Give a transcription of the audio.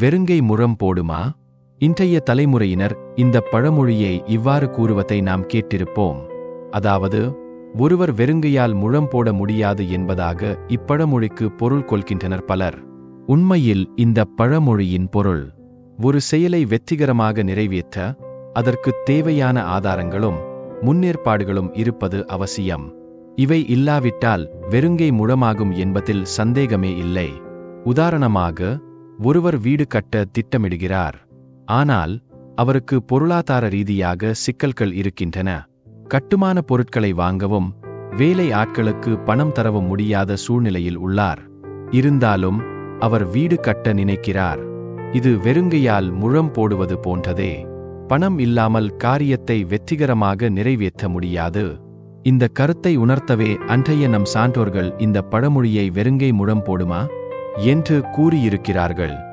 வெறுங்கை முழம் போடுமா? இன்றைய தலைமுறையினர் இந்த பழமொழியை இவ்வாறு கூறுவதை நாம் கேட்டிருப்போம். அதாவது, ஒருவர் வெறுங்கையால் முழம் போட முடியாது என்பதாக இப்பழமொழிக்கு பொருள் கொள்கின்றனர் பலர். உண்மையில் இந்த பழமொழியின் பொருள், ஒரு செயலை வெற்றிகரமாக நிறைவேற்ற அதற்குத் தேவையான ஆதாரங்களும் முன்னேற்பாடுகளும் இருப்பது அவசியம். இவை இல்லாவிட்டால் வெறுங்கை முழமாகும் என்பதில் சந்தேகமே இல்லை. உதாரணமாக, ஒருவர் வீடு கட்ட திட்டமிடுகிறார். ஆனால் அவருக்கு பொருளாதார ரீதியாக சிக்கல்கள் இருக்கின்றன. கட்டுமான பொருட்களை வாங்கவும் வேலை ஆட்களுக்கு பணம் தரவும் முடியாத சூழ்நிலையில் உள்ளார். இருந்தாலும் அவர் வீடு கட்ட நினைக்கிறார். இது வெறுங்கையால் முழம் போடுவது போன்றதே. பணம் இல்லாமல் காரியத்தை வெற்றிகரமாக நிறைவேற்ற முடியாது. இந்த கருத்தை உணர்த்தவே அன்றைய நம் சான்றோர்கள் இந்த பழமொழியை வெறுங்கை முழம் போடுமா என்று கூறியிருக்கிறார்கள்.